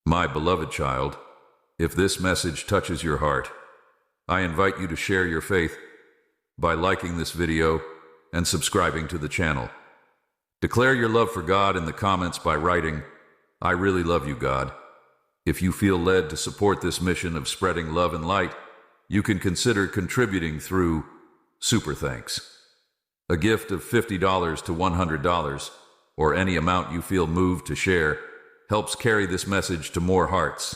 My beloved child, if this message touches your heart, I invite you to share your faith by liking this video and subscribing to the channel. Declare your love for God in the comments by writing, "I really love you, God." If you feel led to support this mission of spreading love and light, you can consider contributing through Super Thanks. A gift of $50 to $100, or any amount you feel moved to share, helps carry this message to more hearts.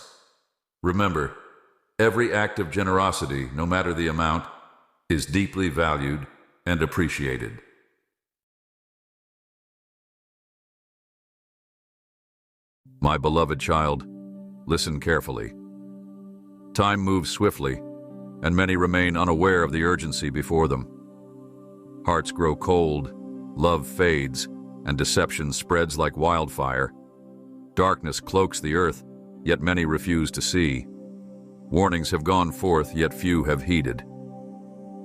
Remember, every act of generosity, no matter the amount, is deeply valued and appreciated. My beloved child, listen carefully. Time moves swiftly, and many remain unaware of the urgency before them. Hearts grow cold, love fades, and deception spreads like wildfire. Darkness cloaks the earth, yet many refuse to see. Warnings have gone forth, yet few have heeded.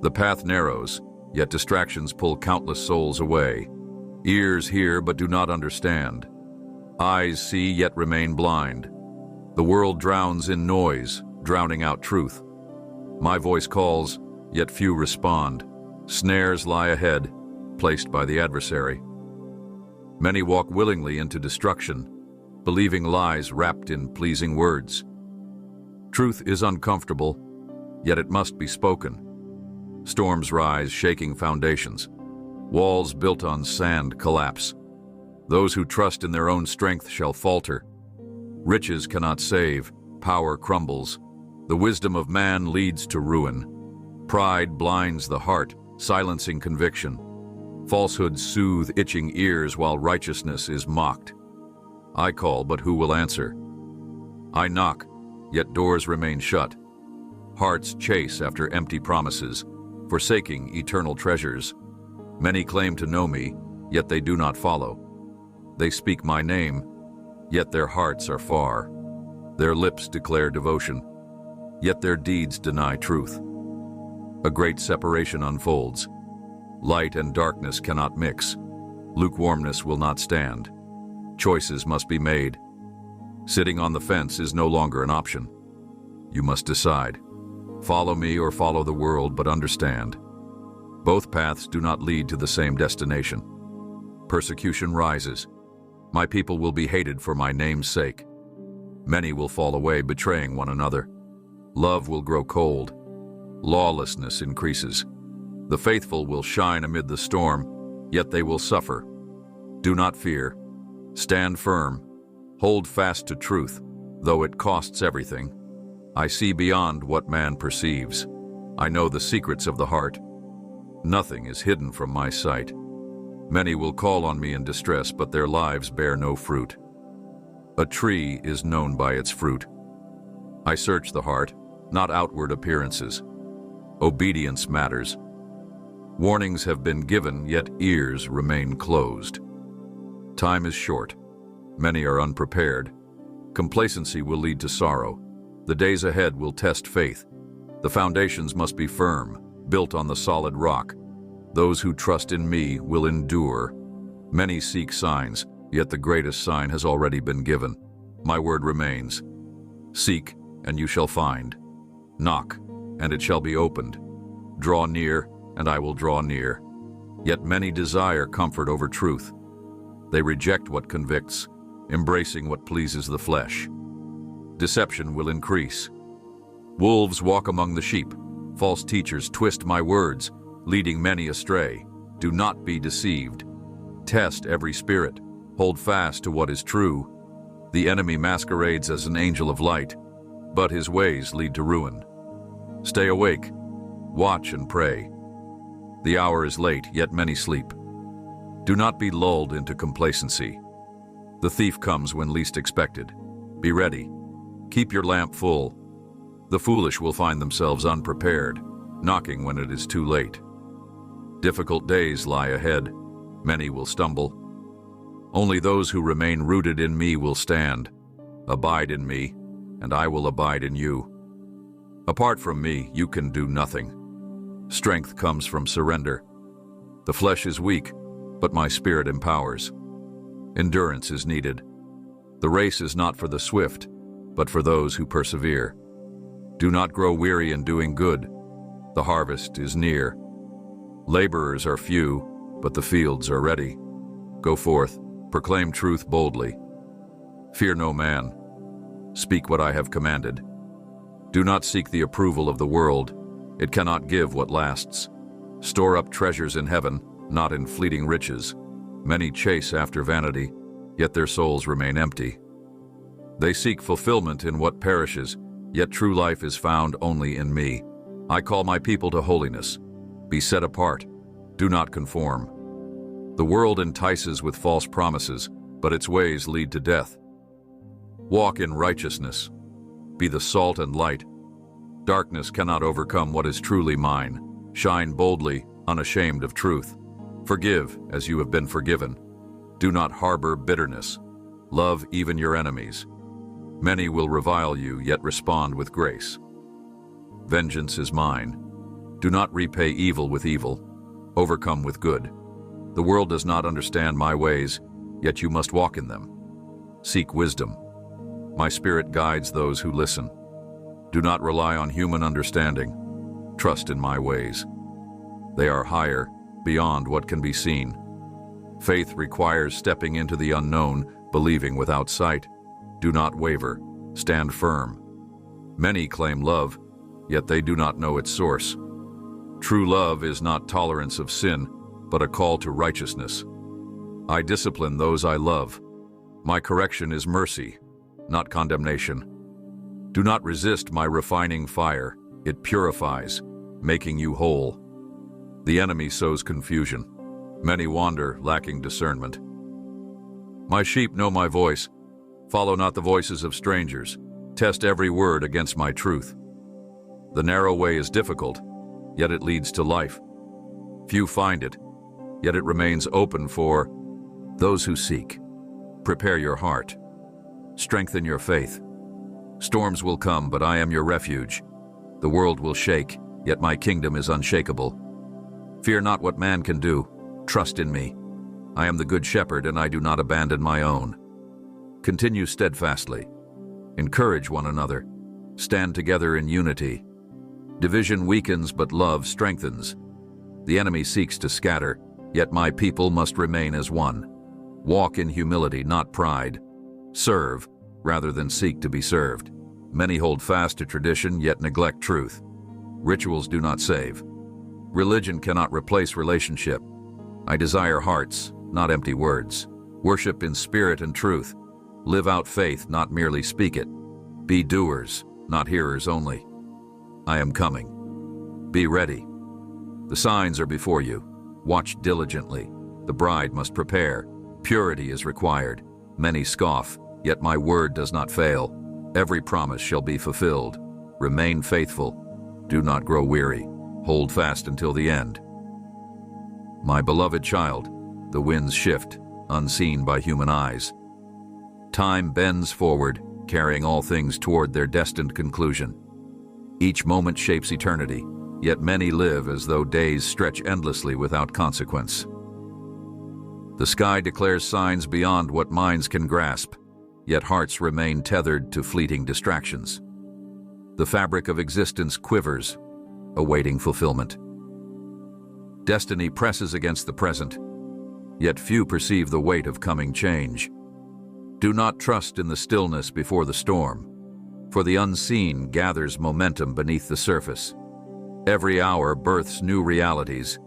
The path narrows, yet distractions pull countless souls away. Ears hear but do not understand. Eyes see yet remain blind. The world drowns in noise, drowning out truth. My voice calls, yet few respond. Snares lie ahead, placed by the adversary. Many walk willingly into destruction, believing lies wrapped in pleasing words. Truth is uncomfortable, yet it must be spoken. Storms rise, shaking foundations. Walls built on sand collapse. Those who trust in their own strength shall falter. Riches cannot save, power crumbles. The wisdom of man leads to ruin. Pride blinds the heart, silencing conviction. Falsehood soothe itching ears while righteousness is mocked. I call, but who will answer? I knock, yet doors remain shut. Hearts chase after empty promises, forsaking eternal treasures. Many claim to know me, yet they do not follow. They speak my name, yet their hearts are far. Their lips declare devotion, yet their deeds deny truth. A great separation unfolds. Light and darkness cannot mix. Lukewarmness will not stand. Choices must be made. Sitting on the fence is no longer an option. You must decide. Follow me or follow the world, but understand. Both paths do not lead to the same destination. Persecution rises. My people will be hated for my name's sake. Many will fall away, betraying one another. Love will grow cold. Lawlessness increases. The faithful will shine amid the storm, yet they will suffer. Do not fear. Stand firm. Hold fast to truth, though it costs everything. I see beyond what man perceives. I know the secrets of the heart. Nothing is hidden from my sight. Many will call on me in distress, but their lives bear no fruit. A tree is known by its fruit. I search the heart, not outward appearances. Obedience matters. Warnings have been given, yet ears remain closed. Time is short. Many are unprepared. Complacency will lead to sorrow. The days ahead will test faith. The foundations must be firm, built on the solid rock. Those who trust in me will endure. Many seek signs, yet the greatest sign has already been given. My word remains. Seek, and you shall find. Knock, and it shall be opened. Draw near, and I will draw near. Yet many desire comfort over truth. They reject what convicts, embracing what pleases the flesh. Deception will increase. Wolves walk among the sheep. False teachers twist my words, leading many astray. Do not be deceived. Test every spirit. Hold fast to what is true. The enemy masquerades as an angel of light, but his ways lead to ruin. Stay awake. Watch and pray. The hour is late, yet many sleep. Do not be lulled into complacency. The thief comes when least expected. Be ready. Keep your lamp full. The foolish will find themselves unprepared, knocking when it is too late. Difficult days lie ahead. Many will stumble. Only those who remain rooted in me will stand. Abide in me, and I will abide in you. Apart from me, you can do nothing. Strength comes from surrender. The flesh is weak, but my spirit empowers. Endurance is needed. The race is not for the swift, but for those who persevere. Do not grow weary in doing good. The harvest is near. Laborers are few, but the fields are ready. Go forth, proclaim truth boldly. Fear no man. Speak what I have commanded. Do not seek the approval of the world. It cannot give what lasts. Store up treasures in heaven, not in fleeting riches. Many chase after vanity, yet their souls remain empty. They seek fulfillment in what perishes, yet true life is found only in me. I call my people to holiness. Be set apart. Do not conform. The world entices with false promises, but its ways lead to death. Walk in righteousness. Be the salt and light. Darkness cannot overcome what is truly mine. Shine boldly, unashamed of truth. Forgive as you have been forgiven. Do not harbor bitterness. Love even your enemies. Many will revile you, yet respond with grace. Vengeance is mine. Do not repay evil with evil. Overcome with good. The world does not understand my ways, yet you must walk in them. Seek wisdom. My spirit guides those who listen. Do not rely on human understanding. Trust in my ways. They are higher, beyond what can be seen. Faith requires stepping into the unknown, believing without sight. Do not waver. Stand firm. Many claim love, yet they do not know its source. True love is not tolerance of sin, but a call to righteousness. I discipline those I love. My correction is mercy, not condemnation. Do not resist my refining fire. It purifies, making you whole. The enemy sows confusion. Many wander, lacking discernment. My sheep know my voice. Follow not the voices of strangers. Test every word against my truth. The narrow way is difficult, yet it leads to life. Few find it, yet it remains open for those who seek. Prepare your heart. Strengthen your faith. Storms will come, but I am your refuge. The world will shake, yet my kingdom is unshakable. Fear not what man can do. Trust in me. I am the good shepherd, and I do not abandon my own. Continue steadfastly. Encourage one another. Stand together in unity. Division weakens, but love strengthens. The enemy seeks to scatter, yet my people must remain as one. Walk in humility, not pride. Serve, rather than seek to be served. Many hold fast to tradition, yet neglect truth. Rituals do not save. Religion cannot replace relationship. I desire hearts, not empty words. Worship in spirit and truth. Live out faith, not merely speak it. Be doers, not hearers only. I am coming. Be ready. The signs are before you. Watch diligently. The bride must prepare. Purity is required. Many scoff, yet my word does not fail. Every promise shall be fulfilled. Remain faithful. Do not grow weary. Hold fast until the end. My beloved child, the winds shift, unseen by human eyes. Time bends forward, carrying all things toward their destined conclusion. Each moment shapes eternity, yet many live as though days stretch endlessly without consequence. The sky declares signs beyond what minds can grasp, yet hearts remain tethered to fleeting distractions. The fabric of existence quivers, awaiting fulfillment. Destiny presses against the present, yet few perceive the weight of coming change. Do not trust in the stillness before the storm, for the unseen gathers momentum beneath the surface. Every hour births new realities,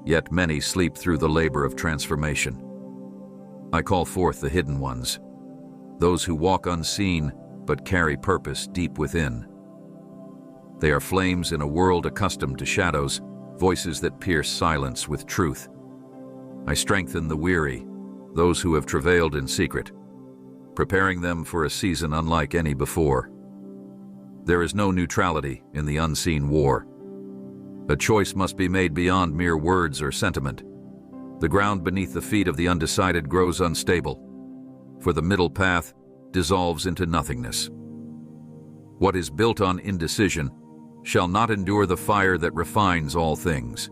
yet many sleep through the labor of transformation. I call forth the hidden ones, those who walk unseen but carry purpose deep within. They are flames in a world accustomed to shadows, voices that pierce silence with truth. I strengthen the weary, those who have travailed in secret, preparing them for a season unlike any before. There is no neutrality in the unseen war. A choice must be made beyond mere words or sentiment. The ground beneath the feet of the undecided grows unstable, for the middle path dissolves into nothingness. What is built on indecision shall not endure the fire that refines all things.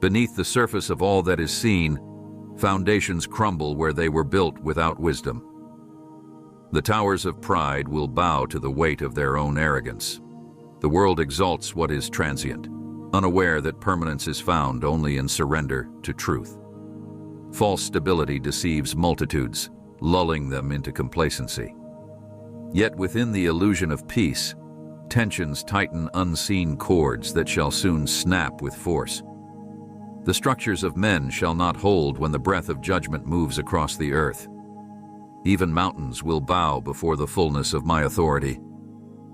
Beneath the surface of all that is seen, foundations crumble where they were built without wisdom. The towers of pride will bow to the weight of their own arrogance. The world exalts what is transient, unaware that permanence is found only in surrender to truth. False stability deceives multitudes, lulling them into complacency. Yet within the illusion of peace, tensions tighten unseen cords that shall soon snap with force. The structures of men shall not hold when the breath of judgment moves across the earth. Even mountains will bow before the fullness of my authority.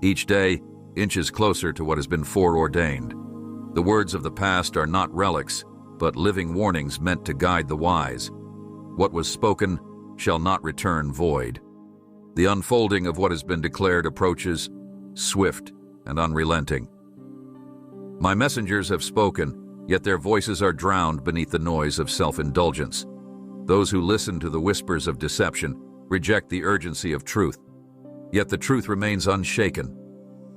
Each day, inches closer to what has been foreordained. The words of the past are not relics, but living warnings meant to guide the wise. What was spoken shall not return void. The unfolding of what has been declared approaches, swift and unrelenting. My messengers have spoken, yet their voices are drowned beneath the noise of self-indulgence. Those who listen to the whispers of deception reject the urgency of truth, yet the truth remains unshaken,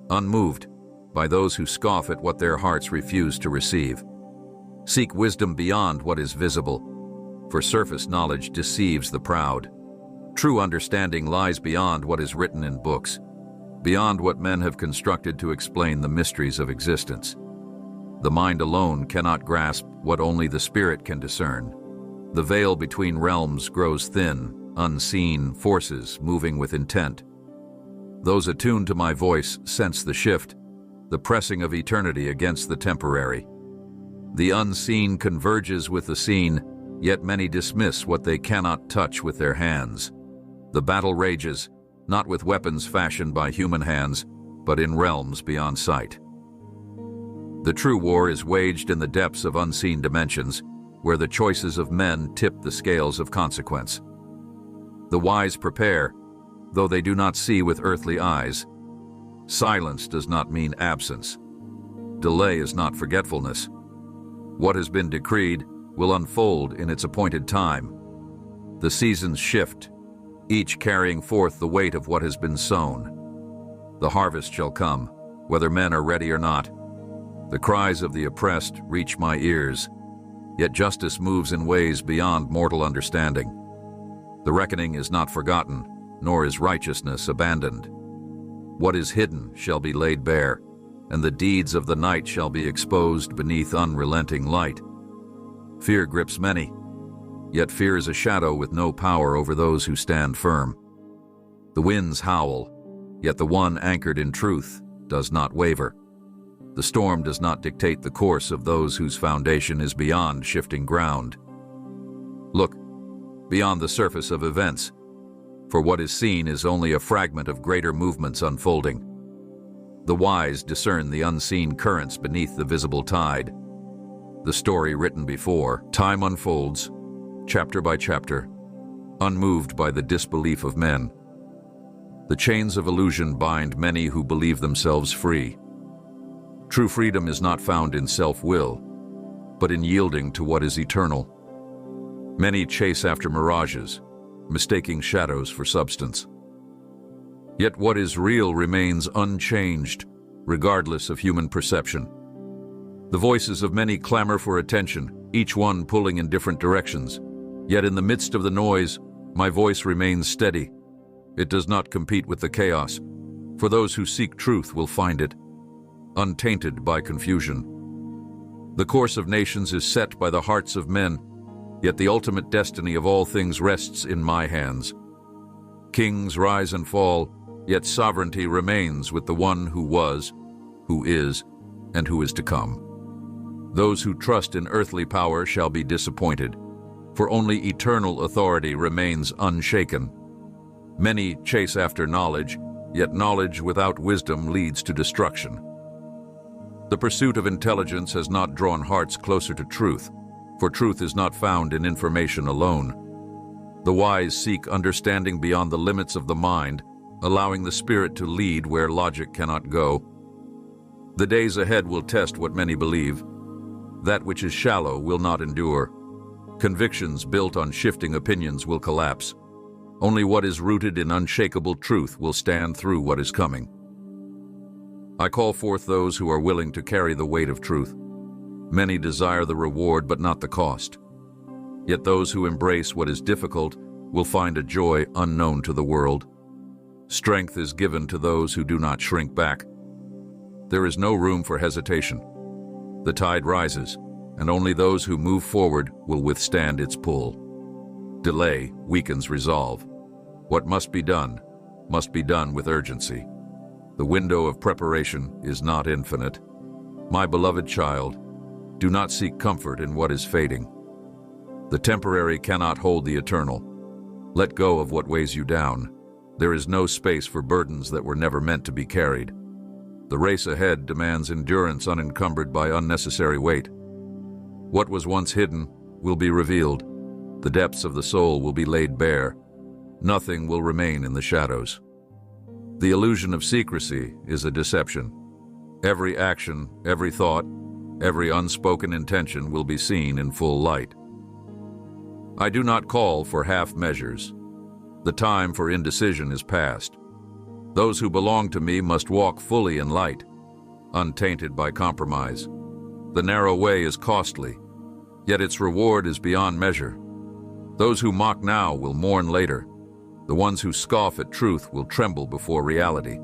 unmoved by those who scoff at what their hearts refuse to receive. Seek wisdom beyond what is visible, for surface knowledge deceives the proud. True understanding lies beyond what is written in books, beyond what men have constructed to explain the mysteries of existence. The mind alone cannot grasp what only the spirit can discern. The veil between realms grows thin, unseen forces moving with intent. Those attuned to my voice sense the shift, the pressing of eternity against the temporary. The unseen converges with the seen, yet many dismiss what they cannot touch with their hands. The battle rages, not with weapons fashioned by human hands, but in realms beyond sight. The true war is waged in the depths of unseen dimensions, where the choices of men tip the scales of consequence. The wise prepare, though they do not see with earthly eyes. Silence does not mean absence. Delay is not forgetfulness. What has been decreed will unfold in its appointed time. The seasons shift, each carrying forth the weight of what has been sown. The harvest shall come, whether men are ready or not. The cries of the oppressed reach my ears, yet justice moves in ways beyond mortal understanding. The reckoning is not forgotten, nor is righteousness abandoned. What is hidden shall be laid bare, and the deeds of the night shall be exposed beneath unrelenting light. Fear grips many, yet fear is a shadow with no power over those who stand firm. The winds howl, yet the one anchored in truth does not waver. The storm does not dictate the course of those whose foundation is beyond shifting ground. Look beyond the surface of events, for what is seen is only a fragment of greater movements unfolding. The wise discern the unseen currents beneath the visible tide. The story written before, time unfolds, chapter by chapter, unmoved by the disbelief of men. The chains of illusion bind many who believe themselves free. True freedom is not found in self-will, but in yielding to what is eternal. Many chase after mirages, mistaking shadows for substance. Yet what is real remains unchanged, regardless of human perception. The voices of many clamor for attention, each one pulling in different directions. Yet in the midst of the noise, my voice remains steady. It does not compete with the chaos, for those who seek truth will find it, untainted by confusion. The course of nations is set by the hearts of men, yet the ultimate destiny of all things rests in my hands. Kings rise and fall, yet sovereignty remains with the one who was, who is, and who is to come. Those who trust in earthly power shall be disappointed, for only eternal authority remains unshaken. Many chase after knowledge, yet knowledge without wisdom leads to destruction. The pursuit of intelligence has not drawn hearts closer to truth, for truth is not found in information alone. The wise seek understanding beyond the limits of the mind, allowing the spirit to lead where logic cannot go. The days ahead will test what many believe. That which is shallow will not endure. Convictions built on shifting opinions will collapse. Only what is rooted in unshakable truth will stand through what is coming. I call forth those who are willing to carry the weight of truth. Many desire the reward but not the cost. Yet those who embrace what is difficult will find a joy unknown to the world. Strength is given to those who do not shrink back. There is no room for hesitation. The tide rises, and only those who move forward will withstand its pull. Delay weakens resolve. What must be done with urgency. The window of preparation is not infinite. My beloved child, do not seek comfort in what is fading. The temporary cannot hold the eternal. Let go of what weighs you down. There is no space for burdens that were never meant to be carried. The race ahead demands endurance unencumbered by unnecessary weight. What was once hidden will be revealed. The depths of the soul will be laid bare. Nothing will remain in the shadows. The illusion of secrecy is a deception. Every action, every thought, every unspoken intention will be seen in full light. I do not call for half measures. The time for indecision is past. Those who belong to me must walk fully in light, untainted by compromise. The narrow way is costly, yet its reward is beyond measure. Those who mock now will mourn later. The ones who scoff at truth will tremble before reality.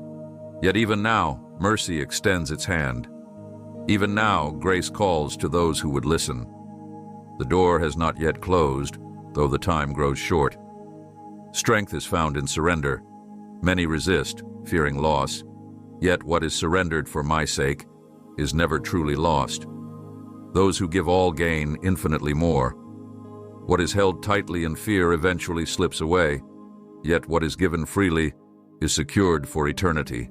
Yet even now, mercy extends its hand. Even now, grace calls to those who would listen. The door has not yet closed, though the time grows short. Strength is found in surrender. Many resist, fearing loss. Yet what is surrendered for my sake is never truly lost. Those who give all gain infinitely more. What is held tightly in fear eventually slips away, yet what is given freely is secured for eternity.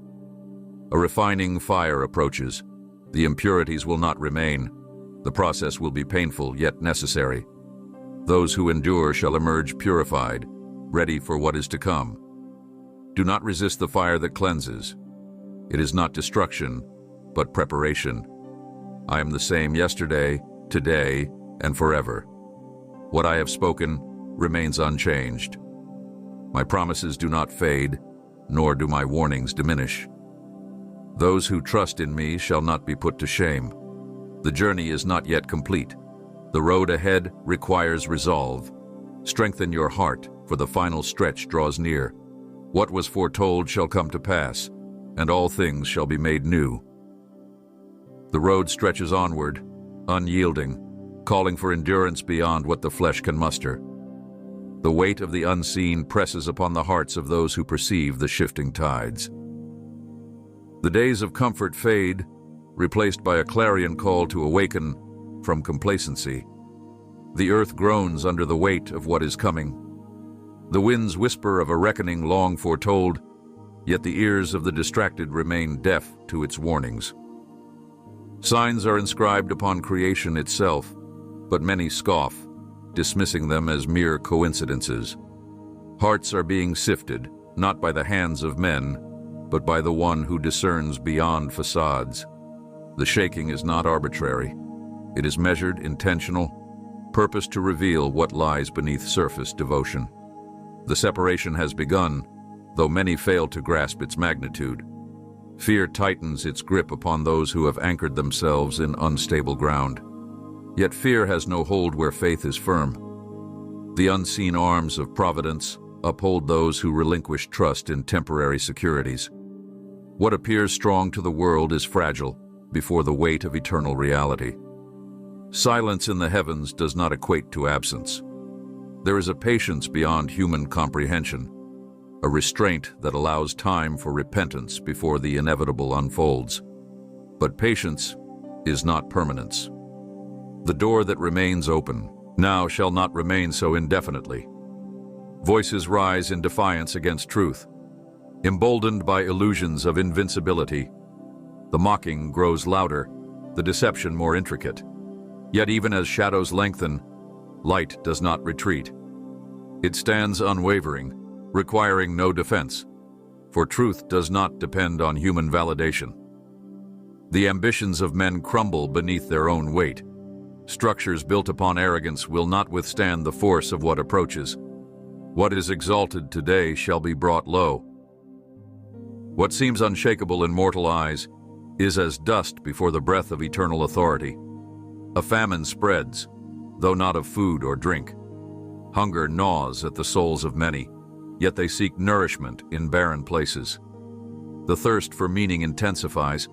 A refining fire approaches. The impurities will not remain. The process will be painful yet necessary. Those who endure shall emerge purified, ready for what is to come. Do not resist the fire that cleanses. It is not destruction, but preparation. I am the same yesterday, today, and forever. What I have spoken remains unchanged. My promises do not fade, nor do my warnings diminish. Those who trust in me shall not be put to shame. The journey is not yet complete. The road ahead requires resolve. Strengthen your heart, for the final stretch draws near. What was foretold shall come to pass, and all things shall be made new. The road stretches onward, unyielding, calling for endurance beyond what the flesh can muster. The weight of the unseen presses upon the hearts of those who perceive the shifting tides. The days of comfort fade, replaced by a clarion call to awaken from complacency. The earth groans under the weight of what is coming. The winds whisper of a reckoning long foretold, yet the ears of the distracted remain deaf to its warnings. Signs are inscribed upon creation itself, but many scoff, dismissing them as mere coincidences. Hearts are being sifted, not by the hands of men, but by the one who discerns beyond facades. The shaking is not arbitrary. It is measured, intentional, purposed to reveal what lies beneath surface devotion. The separation has begun, though many fail to grasp its magnitude. Fear tightens its grip upon those who have anchored themselves in unstable ground. Yet fear has no hold where faith is firm. The unseen arms of providence uphold those who relinquish trust in temporary securities. What appears strong to the world is fragile before the weight of eternal reality. Silence in the heavens does not equate to absence. There is a patience beyond human comprehension, a restraint that allows time for repentance before the inevitable unfolds. But patience is not permanence. The door that remains open now shall not remain so indefinitely. Voices rise in defiance against truth. Emboldened by illusions of invincibility, the mocking grows louder, the deception more intricate. Yet even as shadows lengthen, light does not retreat. It stands unwavering, requiring no defense, for truth does not depend on human validation. The ambitions of men crumble beneath their own weight. Structures built upon arrogance will not withstand the force of what approaches. What is exalted today shall be brought low. What seems unshakable in mortal eyes is as dust before the breath of eternal authority. A famine spreads, though not of food or drink. Hunger gnaws at the souls of many, yet they seek nourishment in barren places. The thirst for meaning intensifies,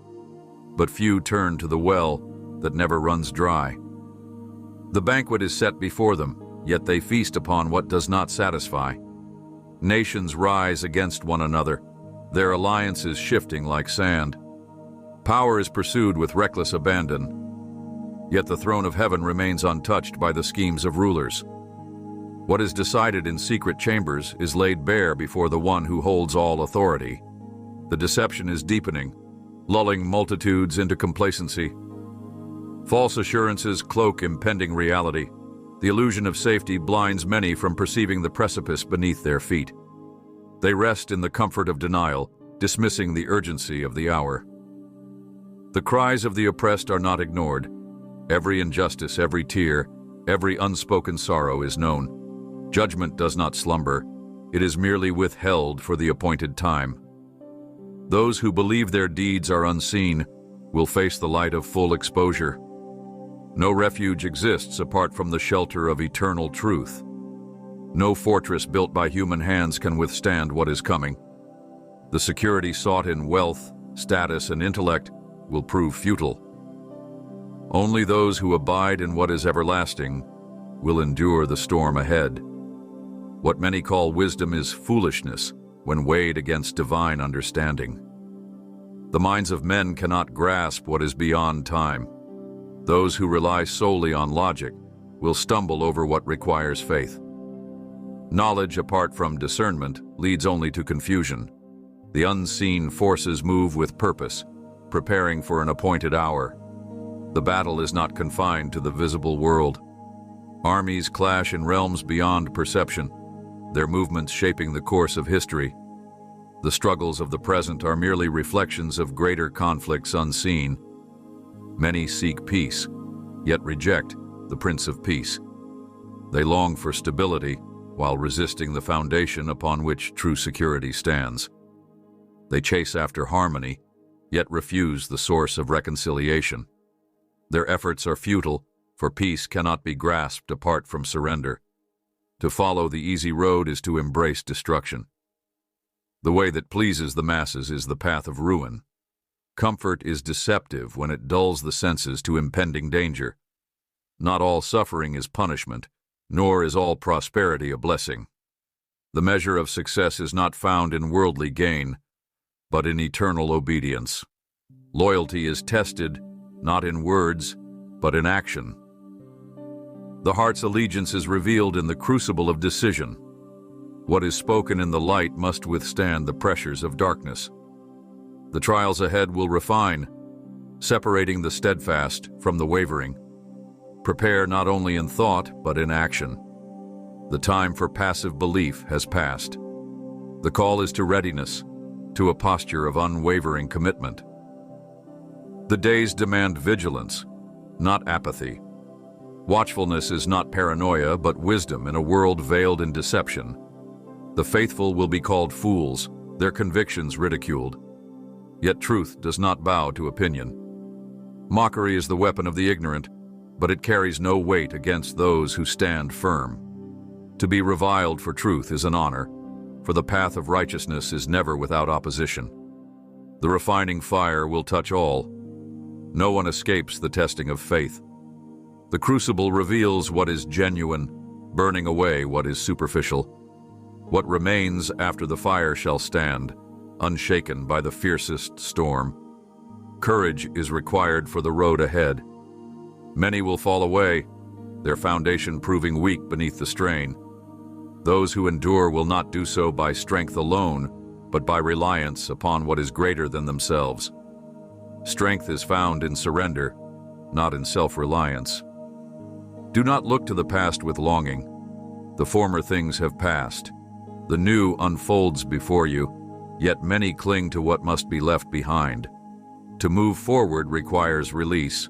but few turn to the well that never runs dry. The banquet is set before them, yet they feast upon what does not satisfy. Nations rise against one another, their alliances shifting like sand. Power is pursued with reckless abandon, yet the throne of heaven remains untouched by the schemes of rulers. What is decided in secret chambers is laid bare before the one who holds all authority. The deception is deepening, lulling multitudes into complacency. False assurances cloak impending reality. The illusion of safety blinds many from perceiving the precipice beneath their feet. They rest in the comfort of denial, dismissing the urgency of the hour. The cries of the oppressed are not ignored. Every injustice, every tear, every unspoken sorrow is known. Judgment does not slumber. It is merely withheld for the appointed time. Those who believe their deeds are unseen will face the light of full exposure. No refuge exists apart from the shelter of eternal truth. No fortress built by human hands can withstand what is coming. The security sought in wealth, status, and intellect will prove futile. Only those who abide in what is everlasting will endure the storm ahead. What many call wisdom is foolishness when weighed against divine understanding. The minds of men cannot grasp what is beyond time. Those who rely solely on logic will stumble over what requires faith. Knowledge apart from discernment leads only to confusion. The unseen forces move with purpose, preparing for an appointed hour. The battle is not confined to the visible world. Armies clash in realms beyond perception, their movements shaping the course of history. The struggles of the present are merely reflections of greater conflicts unseen. Many seek peace, yet reject the Prince of Peace. They long for stability while resisting the foundation upon which true security stands. They chase after harmony, yet refuse the source of reconciliation. Their efforts are futile, for peace cannot be grasped apart from surrender. To follow the easy road is to embrace destruction. The way that pleases the masses is the path of ruin. Comfort is deceptive when it dulls the senses to impending danger. Not all suffering is punishment, nor is all prosperity a blessing. The measure of success is not found in worldly gain, but in eternal obedience. Loyalty is tested, not in words, but in action. The heart's allegiance is revealed in the crucible of decision. What is spoken in the light must withstand the pressures of darkness. The trials ahead will refine, separating the steadfast from the wavering. Prepare not only in thought, but in action. The time for passive belief has passed. The call is to readiness, to a posture of unwavering commitment. The days demand vigilance, not apathy. Watchfulness is not paranoia, but wisdom in a world veiled in deception. The faithful will be called fools, their convictions ridiculed. Yet truth does not bow to opinion. Mockery is the weapon of the ignorant, but it carries no weight against those who stand firm. To be reviled for truth is an honor, for the path of righteousness is never without opposition. The refining fire will touch all. No one escapes the testing of faith. The crucible reveals what is genuine, burning away what is superficial. What remains after the fire shall stand, unshaken by the fiercest storm. Courage is required for the road ahead. Many will fall away, their foundation proving weak beneath the strain. Those who endure will not do so by strength alone, but by reliance upon what is greater than themselves. Strength is found in surrender, not in self-reliance. Do not look to the past with longing. The former things have passed. The new unfolds before you, yet many cling to what must be left behind. To move forward requires release.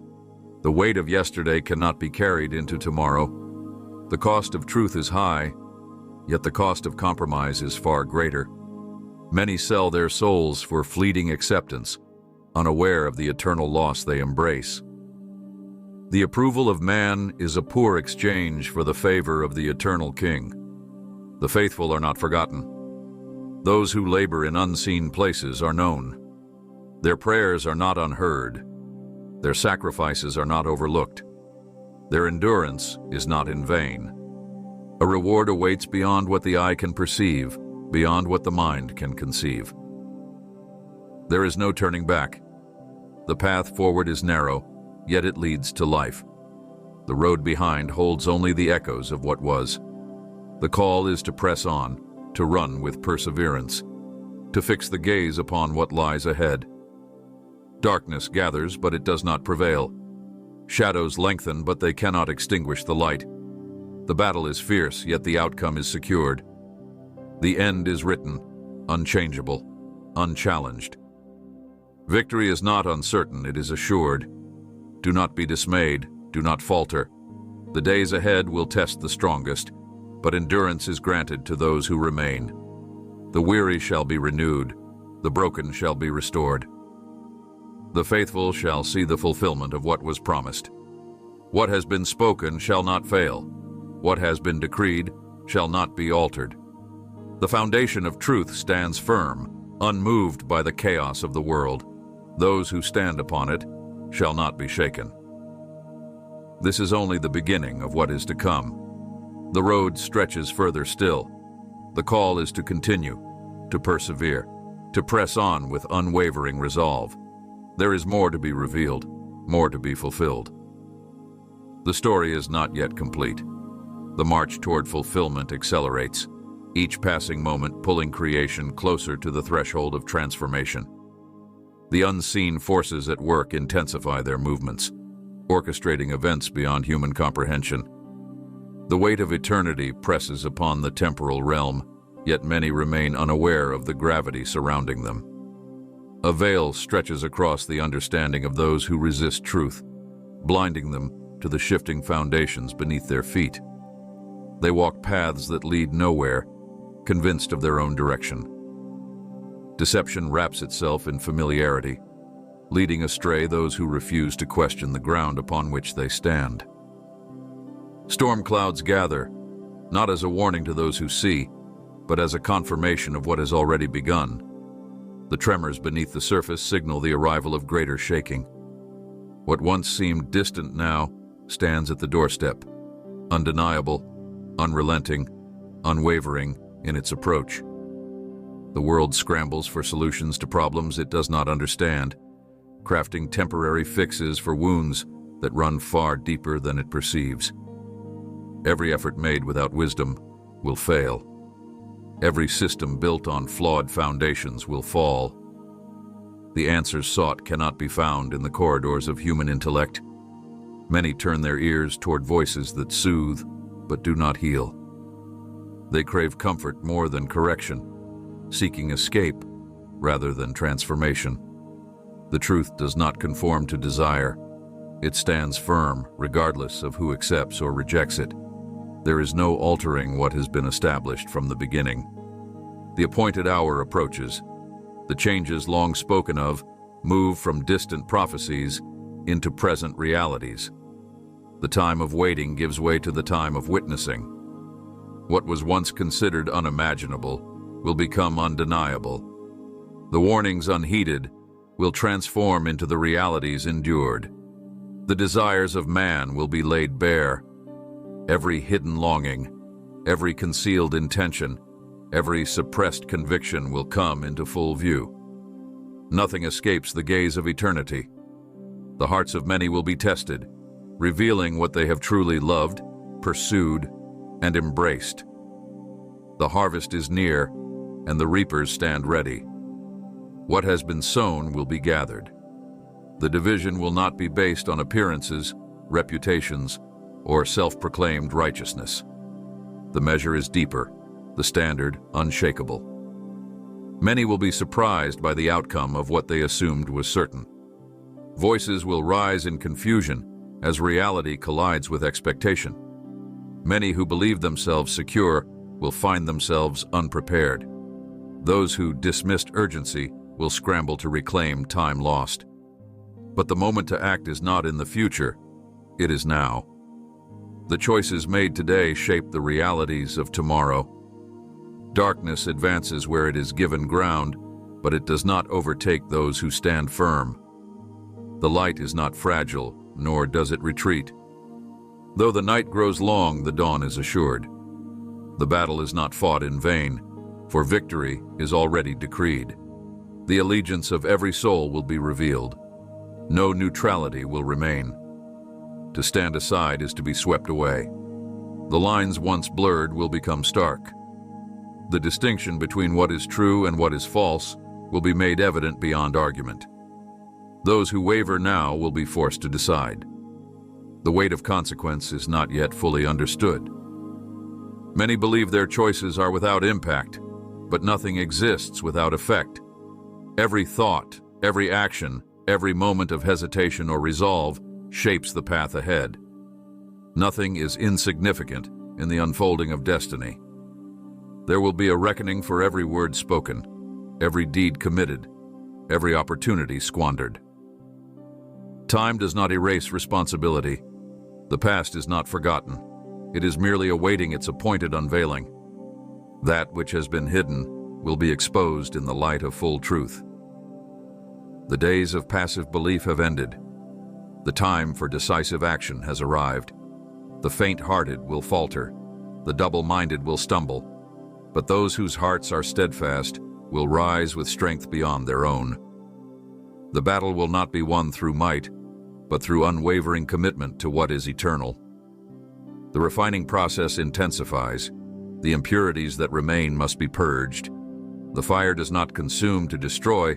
The weight of yesterday cannot be carried into tomorrow. The cost of truth is high, yet the cost of compromise is far greater. Many sell their souls for fleeting acceptance, unaware of the eternal loss they embrace. The approval of man is a poor exchange for the favor of the eternal King. The faithful are not forgotten. Those who labor in unseen places are known. Their prayers are not unheard. Their sacrifices are not overlooked. Their endurance is not in vain. A reward awaits beyond what the eye can perceive, beyond what the mind can conceive. There is no turning back. The path forward is narrow, yet it leads to life. The road behind holds only the echoes of what was. The call is to press on, to run with perseverance, to fix the gaze upon what lies ahead. Darkness gathers, but it does not prevail. Shadows lengthen, but they cannot extinguish the light. The battle is fierce, yet the outcome is secured. The end is written, unchangeable, unchallenged. Victory is not uncertain, it is assured. Do not be dismayed, do not falter. The days ahead will test the strongest, but endurance is granted to those who remain. The weary shall be renewed, the broken shall be restored. The faithful shall see the fulfillment of what was promised. What has been spoken shall not fail. What has been decreed shall not be altered. The foundation of truth stands firm, unmoved by the chaos of the world. Those who stand upon it shall not be shaken. This is only the beginning of what is to come. The road stretches further still. The call is to continue, to persevere, to press on with unwavering resolve. There is more to be revealed, more to be fulfilled. The story is not yet complete. The march toward fulfillment accelerates, each passing moment pulling creation closer to the threshold of transformation. The unseen forces at work intensify their movements, orchestrating events beyond human comprehension. The weight of eternity presses upon the temporal realm, yet many remain unaware of the gravity surrounding them. A veil stretches across the understanding of those who resist truth, blinding them to the shifting foundations beneath their feet. They walk paths that lead nowhere, convinced of their own direction. Deception wraps itself in familiarity, leading astray those who refuse to question the ground upon which they stand. Storm clouds gather, not as a warning to those who see, but as a confirmation of what has already begun. The tremors beneath the surface signal the arrival of greater shaking. What once seemed distant now stands at the doorstep, undeniable, unrelenting, unwavering in its approach. The world scrambles for solutions to problems it does not understand, crafting temporary fixes for wounds that run far deeper than it perceives. Every effort made without wisdom will fail. Every system built on flawed foundations will fall. The answers sought cannot be found in the corridors of human intellect. Many turn their ears toward voices that soothe but do not heal. They crave comfort more than correction, seeking escape rather than transformation. The truth does not conform to desire. It stands firm regardless of who accepts or rejects it. There is no altering what has been established from the beginning. The appointed hour approaches. The changes long spoken of move from distant prophecies into present realities. The time of waiting gives way to the time of witnessing. What was once considered unimaginable will become undeniable. The warnings unheeded will transform into the realities endured. The desires of man will be laid bare. Every hidden longing, every concealed intention, every suppressed conviction will come into full view. Nothing escapes the gaze of eternity. The hearts of many will be tested, revealing what they have truly loved, pursued, and embraced. The harvest is near, and the reapers stand ready. What has been sown will be gathered. The division will not be based on appearances, reputations, or self-proclaimed righteousness. The measure is deeper, the standard unshakable. Many will be surprised by the outcome of what they assumed was certain. Voices will rise in confusion as reality collides with expectation. Many who believe themselves secure will find themselves unprepared. Those who dismissed urgency will scramble to reclaim time lost. But the moment to act is not in the future, it is now. The choices made today shape the realities of tomorrow. Darkness advances where it is given ground, but it does not overtake those who stand firm. The light is not fragile, nor does it retreat. Though the night grows long, the dawn is assured. The battle is not fought in vain, for victory is already decreed. The allegiance of every soul will be revealed. No neutrality will remain. To stand aside is to be swept away. The lines once blurred will become stark. The distinction between what is true and what is false will be made evident beyond argument. Those who waver now will be forced to decide. The weight of consequence is not yet fully understood. Many believe their choices are without impact, but nothing exists without effect. Every thought, every action, every moment of hesitation or resolve shapes the path ahead. Nothing is insignificant in the unfolding of destiny. There will be a reckoning for every word spoken, every deed committed, every opportunity squandered. Time does not erase responsibility. The past is not forgotten. It is merely awaiting its appointed unveiling. That which has been hidden will be exposed in the light of full truth. The days of passive belief have ended. The time for decisive action has arrived. The faint-hearted will falter. The double-minded will stumble. But those whose hearts are steadfast will rise with strength beyond their own. The battle will not be won through might, but through unwavering commitment to what is eternal. The refining process intensifies. The impurities that remain must be purged. The fire does not consume to destroy,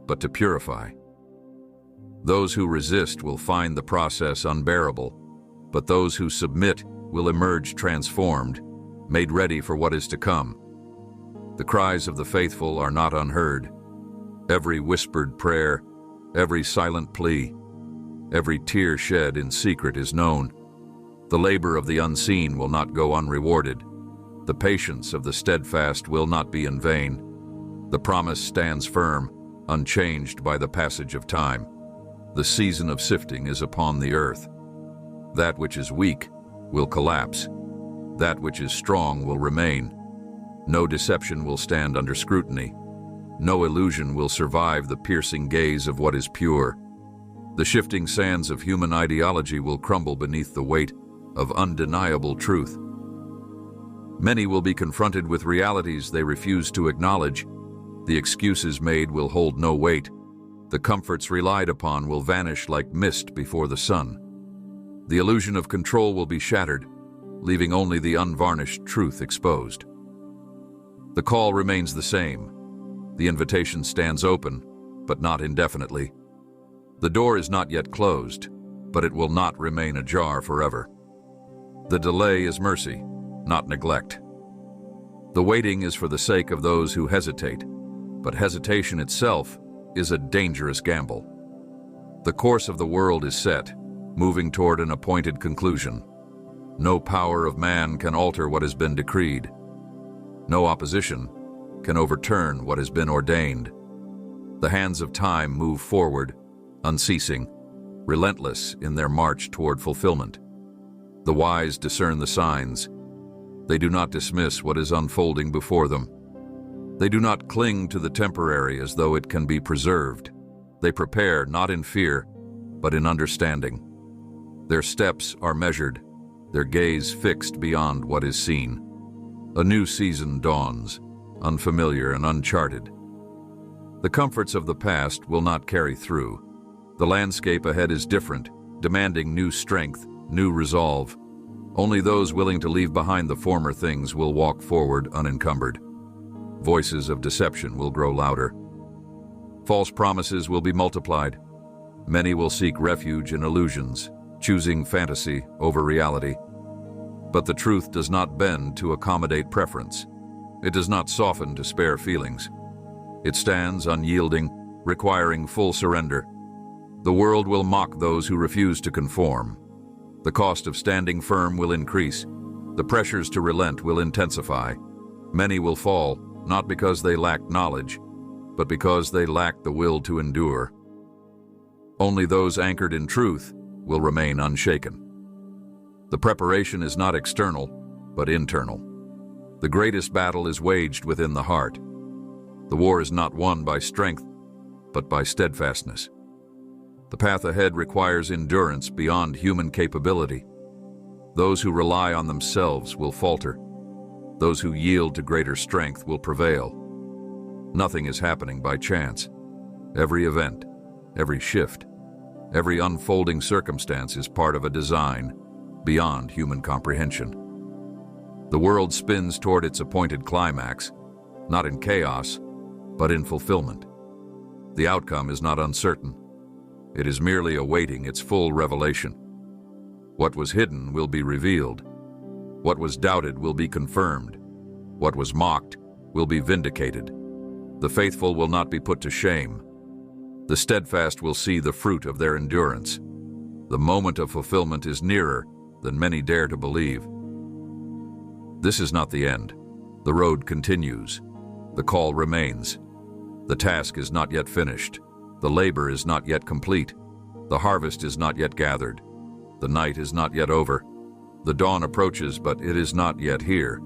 but to purify. Those who resist will find the process unbearable, but those who submit will emerge transformed, made ready for what is to come. The cries of the faithful are not unheard. Every whispered prayer, every silent plea, every tear shed in secret is known. The labor of the unseen will not go unrewarded. The patience of the steadfast will not be in vain. The promise stands firm, unchanged by the passage of time. The season of sifting is upon the earth. That which is weak will collapse. That which is strong will remain. No deception will stand under scrutiny. No illusion will survive the piercing gaze of what is pure. The shifting sands of human ideology will crumble beneath the weight of undeniable truth. Many will be confronted with realities they refuse to acknowledge. The excuses made will hold no weight. The comforts relied upon will vanish like mist before the sun. The illusion of control will be shattered, leaving only the unvarnished truth exposed. The call remains the same. The invitation stands open, but not indefinitely. The door is not yet closed, but it will not remain ajar forever. The delay is mercy, not neglect. The waiting is for the sake of those who hesitate, but hesitation itself is a dangerous gamble. The course of the world is set, moving toward an appointed conclusion. No power of man can alter what has been decreed. No opposition can overturn what has been ordained. The hands of time move forward, unceasing, relentless in their march toward fulfillment. The wise discern the signs. They do not dismiss what is unfolding before them. They do not cling to the temporary as though it can be preserved. They prepare not in fear, but in understanding. Their steps are measured, their gaze fixed beyond what is seen. A new season dawns, unfamiliar and uncharted. The comforts of the past will not carry through. The landscape ahead is different, demanding new strength, new resolve. Only those willing to leave behind the former things will walk forward unencumbered. Voices of deception will grow louder. False promises will be multiplied. Many will seek refuge in illusions, choosing fantasy over reality. But the truth does not bend to accommodate preference. It does not soften to spare feelings. It stands unyielding, requiring full surrender. The world will mock those who refuse to conform. The cost of standing firm will increase. The pressures to relent will intensify. Many will fall, not because they lack knowledge, but because they lack the will to endure. Only those anchored in truth will remain unshaken. The preparation is not external, but internal. The greatest battle is waged within the heart. The war is not won by strength, but by steadfastness. The path ahead requires endurance beyond human capability. Those who rely on themselves will falter. Those who yield to greater strength will prevail. Nothing is happening by chance. Every event, every shift, every unfolding circumstance is part of a design beyond human comprehension. The world spins toward its appointed climax, not in chaos, but in fulfillment. The outcome is not uncertain. It is merely awaiting its full revelation. What was hidden will be revealed. What was doubted will be confirmed. What was mocked will be vindicated. The faithful will not be put to shame. The steadfast will see the fruit of their endurance. The moment of fulfillment is nearer than many dare to believe. This is not the end. The road continues. The call remains. The task is not yet finished. The labor is not yet complete. The harvest is not yet gathered. The night is not yet over. The dawn approaches, but it is not yet here.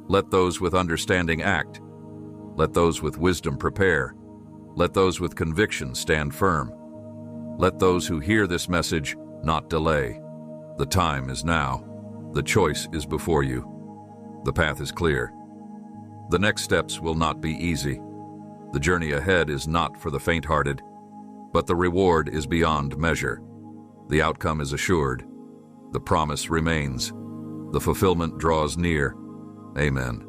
Let those with understanding act. Let those with wisdom prepare. Let those with conviction stand firm. Let those who hear this message not delay. The time is now. The choice is before you. The path is clear. The next steps will not be easy. The journey ahead is not for the faint-hearted, but the reward is beyond measure. The outcome is assured. The promise remains. The fulfillment draws near. Amen.